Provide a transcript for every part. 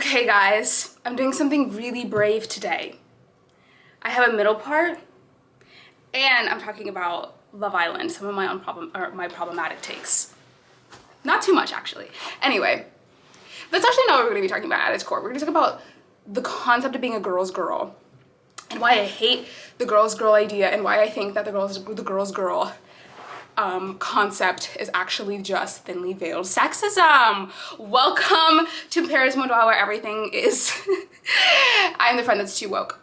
Okay guys, I'm doing something really brave today. I have a middle part and I'm talking about Love Island, some of my own my problematic takes. Not too much actually. Anyway, that's actually not what we're gonna be talking about at its core. We're gonna talk about the concept of being a girl's girl and why I hate the girl's girl idea and why I think that the girl's girl concept is actually just thinly veiled sexism. Welcome to Paris Modal, where everything is I'm the friend that's too woke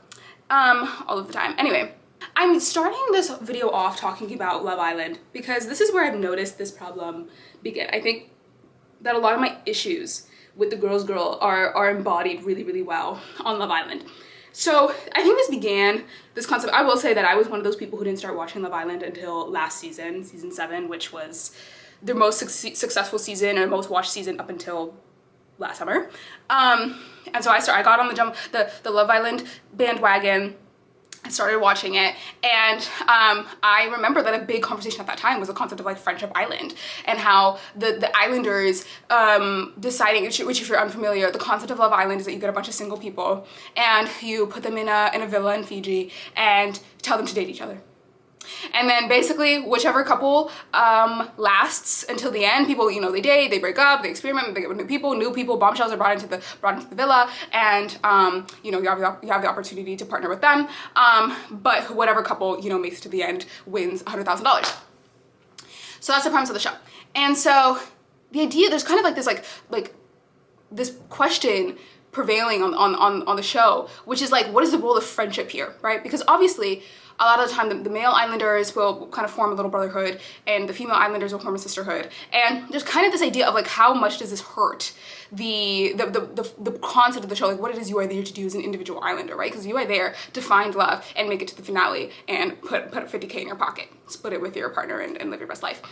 all of the time. Anyway, I'm starting this video off talking about Love Island because this is where I've noticed this problem begin. I think that a lot of my issues with the girl's girl are embodied really well on Love Island. So I think this concept, I will say that I was one of those people who didn't start watching Love Island until last season, season 7, which was their most successful season and most watched season up until last summer. And so I got on the Love Island bandwagon. I started watching it, and I remember that a big conversation at that time was the concept of like Friendship Island and how the islanders deciding, which if you're unfamiliar, the concept of Love Island is that you get a bunch of single people and you put them in a villa in Fiji and tell them to date each other. And then basically whichever couple lasts until the end, people, you know, they date, they break up, they experiment, they get with new people, bombshells are brought into the villa, and you know, you have the opportunity to partner with them, but whatever couple, you know, makes it to the end wins $100,000. So that's the premise of the show. And so the idea, there's kind of like this this question prevailing on the show, which is like, what is the role of friendship here, right? Because obviously a lot of the time the male islanders will kind of form a little brotherhood and the female islanders will form a sisterhood, and there's kind of this idea of like, how much does this hurt the concept of the show, like what it is you are there to do as an individual islander, right? Because you are there to find love and make it to the finale and put $50K in your pocket, split it with your partner and live your best life.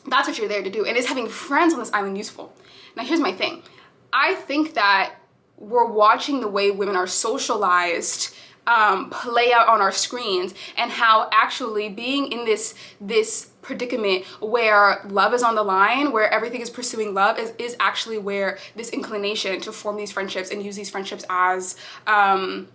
That's what you're there to do. And is having friends on this island useful? Now here's my thing. I think that we're watching the way women are socialized play out on our screens, and how actually being in this predicament where love is on the line, where everything is pursuing love, is actually where this inclination to form these friendships and use these friendships as a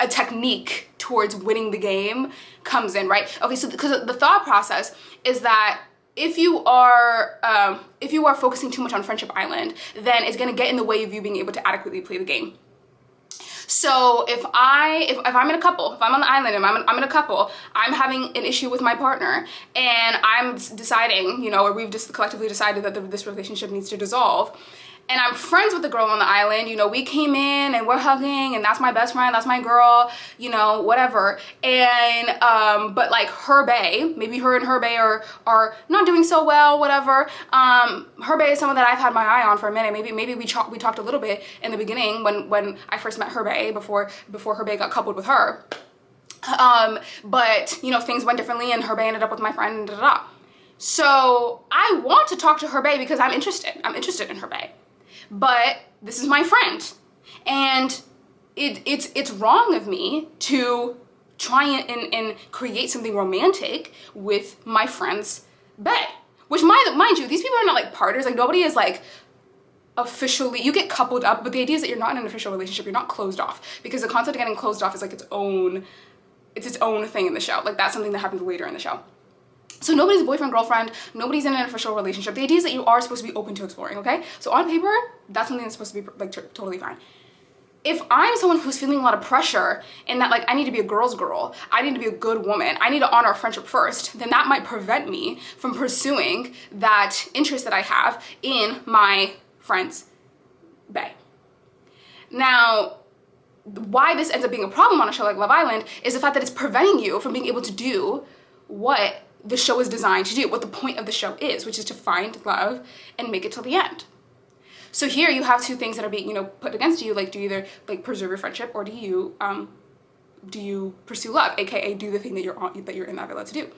technique towards winning the game comes in, right? Okay, so because the thought process is that if you are focusing too much on Friendship Island, then it's gonna get in the way of you being able to adequately play the game. So if I'm in a couple, if I'm on the island and I'm in a couple, I'm having an issue with my partner, and I'm deciding, you know, or we've just collectively decided that this relationship needs to dissolve, and I'm friends with the girl on the island, you know, we came in and we're hugging and that's my best friend, that's my girl, you know, whatever. And, but like her bae, maybe her and her bae are not doing so well, whatever. Her bae is someone that I've had my eye on for a minute. Maybe we talked a little bit in the beginning when I first met her bae, before her bae got coupled with her. But, you know, things went differently and her bae ended up with my friend and da-da-da. So I want to talk to her bae because I'm interested in her bae. But this is my friend, and it's wrong of me to try and create something romantic with my friend's bae. Which, mind you, these people are not like partners. Like, nobody is like officially, you get coupled up, but the idea is that you're not in an official relationship. You're not closed off, because the concept of getting closed off is like its own thing in the show. Like, that's something that happens later in the show. So nobody's boyfriend, girlfriend, nobody's in an official relationship. The idea is that you are supposed to be open to exploring, okay? So on paper, that's something that's supposed to be like totally fine. If I'm someone who's feeling a lot of pressure in that, like, I need to be a girl's girl, I need to be a good woman, I need to honor our friendship first, then that might prevent me from pursuing that interest that I have in my friend's bae. Now, why this ends up being a problem on a show like Love Island is the fact that it's preventing you from being able to do what the show is designed to do, what the point of the show is, which is to find love and make it till the end. So here you have two things that are being, you know, put against you. Like, do you either like preserve your friendship, or do you pursue love, aka do the thing that you're in that villa to do?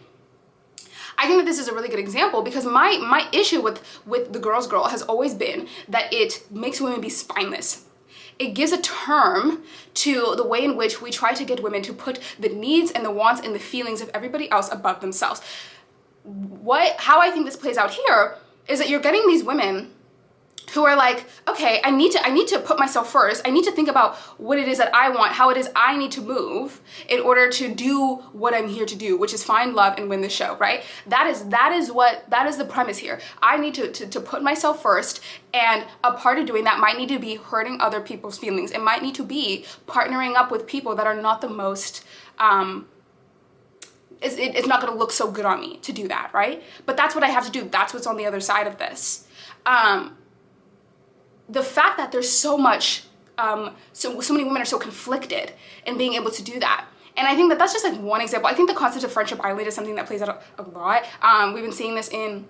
I think that this is a really good example, because my issue with the girl's girl has always been that it makes women be spineless. It gives a term to the way in which we try to get women to put the needs and the wants and the feelings of everybody else above themselves. How I think this plays out here is that you're getting these women who are like, okay, I need to put myself first. I need to think about what it is that I want, how it is I need to move in order to do what I'm here to do, which is find love and win the show, right? That is the premise here. I need to put myself first, and a part of doing that might need to be hurting other people's feelings. It might need to be partnering up with people that are not the most, it's not gonna look so good on me to do that, right? But that's what I have to do. That's what's on the other side of this. The fact that there's so much, so many women are so conflicted in being able to do that. And I think that that's just like one example. I think the concept of friendship island is something that plays out a lot. We've been seeing this in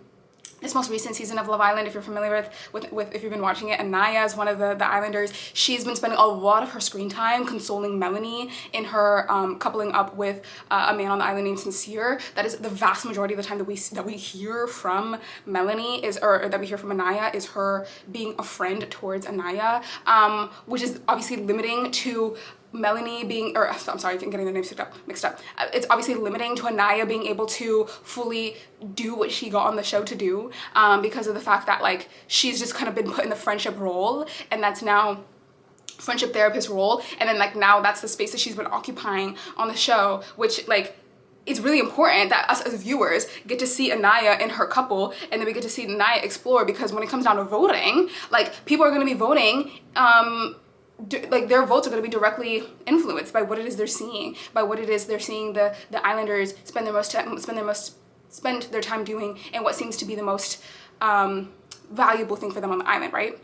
this most recent season of Love Island. If you're familiar with if you've been watching it, Anaya is one of the islanders. She's been spending a lot of her screen time consoling Melanie in her coupling up with a man on the island named Sincere. That is the vast majority of the time that we hear from Melanie or that we hear from Anaya is her being a friend towards Anaya, which is obviously limiting to Melanie being, or I'm sorry, I'm getting the names mixed up. It's obviously limiting to Anaya being able to fully do what she got on the show to do, because of the fact that like she's just kind of been put in the friendship role, and that's now friendship therapist role, and then like now that's the space that she's been occupying on the show, which like it's really important that us as viewers get to see Anaya in her couple, and then we get to see Anaya explore, because when it comes down to voting, like people are going to be voting, like their votes are going to be directly influenced by what it is they're seeing, by what it is they're seeing the islanders spend their time doing, and what seems to be the most valuable thing for them on the island, right?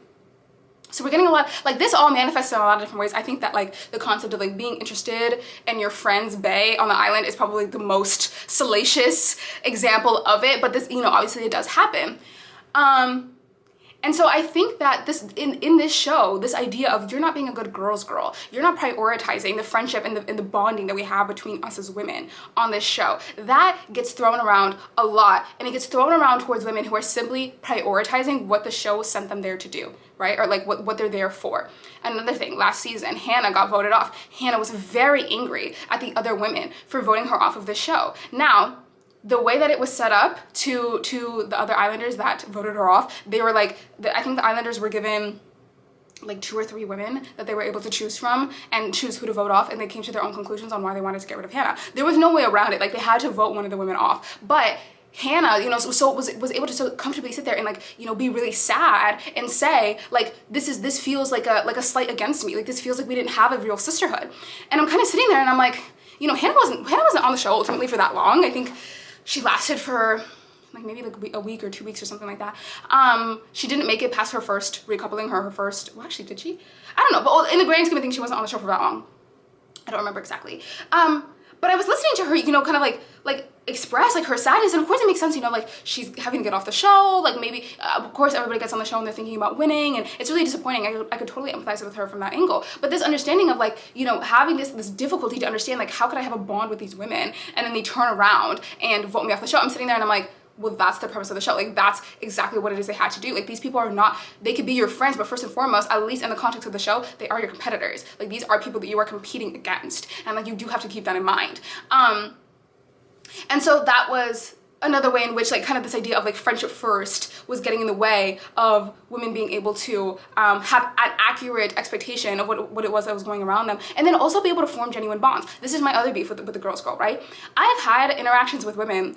So we're getting a lot, like this all manifests in a lot of different ways. I think that like the concept of like being interested in your friend's bae on the island is probably the most salacious example of it, but this, you know, obviously it does happen. And so I think that this in this show, this idea of you're not being a good girl's girl, you're not prioritizing the friendship and the bonding that we have between us as women on this show, that gets thrown around a lot, and it gets thrown around towards women who are simply prioritizing what the show sent them there to do, right? Or like what they're there for. Another thing, last season, Hannah got voted off. Hannah was very angry at the other women for voting her off of the show. Now, the way that it was set up to the other islanders that voted her off, they were like, I think the islanders were given like 2 or 3 women that they were able to choose from and choose who to vote off, and they came to their own conclusions on why they wanted to get rid of Hannah. There was no way around it. Like they had to vote one of the women off. But Hannah, you know, so was able to so comfortably sit there and like, you know, be really sad and say like, this feels like a slight against me. Like this feels like we didn't have a real sisterhood. And I'm kind of sitting there and I'm like, you know, Hannah wasn't on the show ultimately for that long. I think she lasted for like maybe like a week or 2 weeks or something like that. She didn't make it past her first recoupling, her first, well actually did she? I don't know, but in the grand scheme of things, she wasn't on the show for that long. I don't remember exactly. But I was listening to her, you know, kind of like express like her sadness, and of course it makes sense, you know, like she's having to get off the show, like maybe of course everybody gets on the show and they're thinking about winning, and it's really disappointing. I could totally empathize with her from that angle, but this understanding of like, you know, having this difficulty to understand like how could I have a bond with these women, and then they turn around and vote me off the show. I'm sitting there and I'm like, well, that's the purpose of the show. Like that's exactly what it is they had to do. Like these people are not, they could be your friends, but first and foremost, at least in the context of the show, they are your competitors. Like these are people that you are competing against, and like you do have to keep that in mind. And so that was another way in which like kind of this idea of like friendship first was getting in the way of women being able to have an accurate expectation of what it was that was going around them, and then also be able to form genuine bonds. This is my other beef with the girls girl, right? I've had interactions with women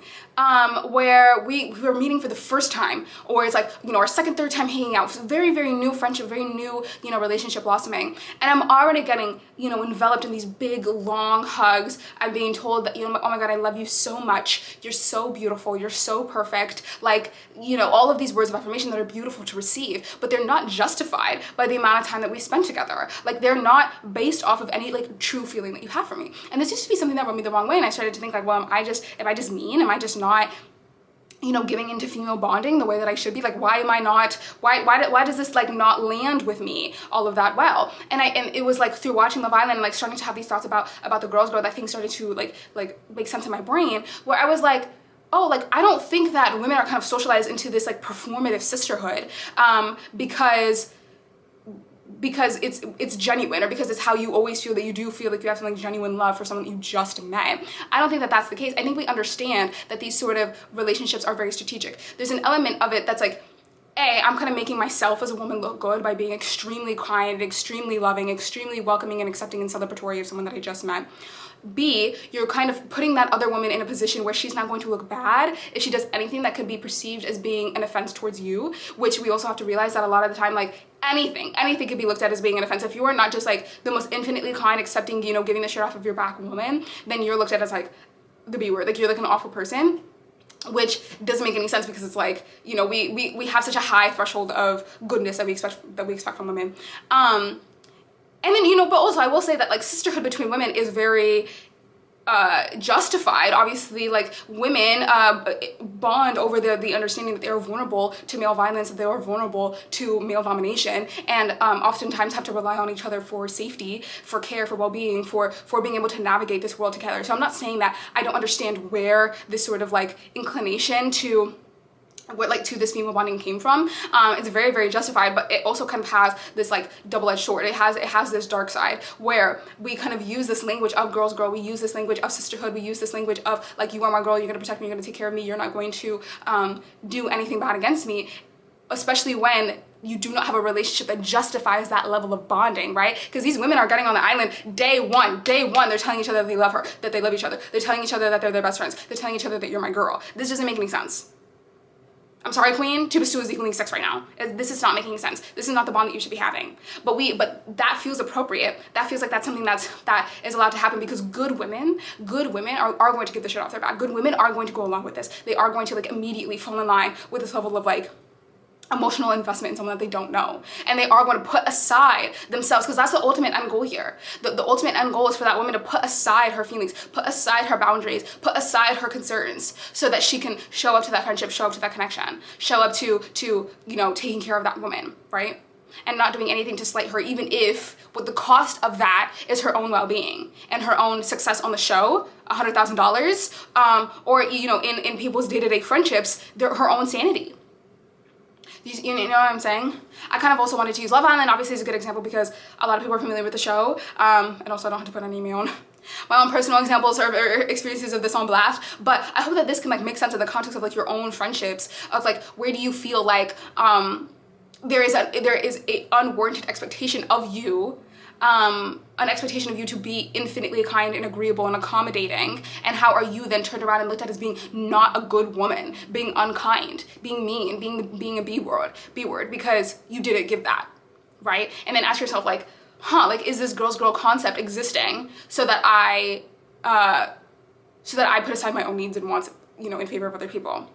where we were meeting for the first time, or it's like, you know, our second, third time hanging out, very, very new friendship, very new, you know, relationship blossoming, and I'm already getting, you know, enveloped in these big long hugs. I'm being told that, you know, oh my god, I love you so much, you're so beautiful, you're so perfect, like, you know, all of these words of affirmation that are beautiful to receive, but they're not justified by the amount of time that we spend together. Like they're not based off of any like true feeling that you have for me. And this used to be something that rubbed me the wrong way, and I started to think like, well, am I just mean? Am I just not, you know, giving into female bonding the way that I should be? Like, why am I not, why does this like not land with me all of that well? And it was like through watching Love Island and like starting to have these thoughts about the girls girl, that things started to like make sense in my brain, where I was like, oh, like I don't think that women are kind of socialized into this like performative sisterhood, because because it's genuine, or because it's how you always feel, that you do feel like you have some like genuine love for someone that you just met. I don't think that that's the case. I think we understand that these sort of relationships are very strategic. There's an element of it that's like, A, I'm kind of making myself as a woman look good by being extremely kind, extremely loving, extremely welcoming and accepting and celebratory of someone that I just met. B, you're kind of putting that other woman in a position where she's not going to look bad if she does anything that could be perceived as being an offense towards you, which we also have to realize that a lot of the time, like, anything could be looked at as being an offense. If you are not just like the most infinitely kind, accepting, you know, giving the shit off of your back woman, then you're looked at as like the B word, like you're like an awful person, which doesn't make any sense, because it's like, you know, we have such a high threshold of goodness that we expect from women. And then, you know, but also I will say that like sisterhood between women is very justified. Obviously, like, women bond over the understanding that they are vulnerable to male violence, that they are vulnerable to male domination, and oftentimes have to rely on each other for safety, for care, for well-being, for being able to navigate this world together. So I'm not saying that I don't understand where this sort of like inclination to to this female bonding came from. It's very, very justified, but it also kind of has this like double-edged sword. It has this dark side where we kind of use this language of girls girl, we use this language of sisterhood, we use this language of like, you are my girl, you're gonna protect me, you're gonna take care of me, you're not going to do anything bad against me, especially when you do not have a relationship that justifies that level of bonding, right? Because these women are getting on the island day one, they're telling each other that they love her, that they love each other, they're telling each other that they're their best friends, they're telling each other that you're my girl. This doesn't make any sense. I'm sorry, queen, 2 + 2 is equaling 6 right now. This is not making sense. This is not the bond that you should be having. But that feels appropriate. That feels like that's something that is allowed to happen, because good women are going to get the shit off their back. Good women are going to go along with this. They are going to like immediately fall in line with this level of like emotional investment in someone that they don't know, and they are going to put aside themselves, because that's the ultimate end goal here. The ultimate end goal is for that woman to put aside her feelings, put aside her boundaries, put aside her concerns, so that she can show up to that friendship, show up to that connection, show up to you know, taking care of that woman, right? And not doing anything to slight her, even if what the cost of that is her own well-being and her own success on the show, $100,000, or you know, in people's day-to-day friendships, her own sanity. You know what I'm saying? I kind of also wanted to use Love Island, obviously, is a good example, because a lot of people are familiar with the show, and also I don't have to put any of my own personal examples or experiences of this on blast, but I hope that this can like make sense in the context of like your own friendships, of like, where do you feel like there is a unwarranted expectation of you, an expectation of you to be infinitely kind and agreeable and accommodating, and how are you then turned around and looked at as being not a good woman, being unkind, being mean, being a B word, because you didn't give that, right? And then ask yourself like, like, is this girls girl concept existing so that I put aside my own needs and wants, you know, in favor of other people?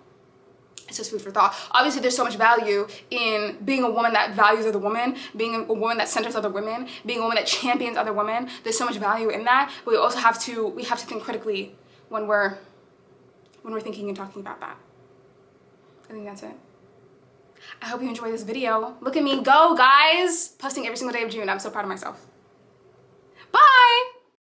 It's just food for thought. Obviously, there's so much value in being a woman that values other women, being a woman that centers other women, being a woman that champions other women. There's so much value in that, but we also have to think critically when we're thinking and talking about that. I think that's it. I hope you enjoyed this video. Look at me go, guys! Posting every single day of June. I'm so proud of myself.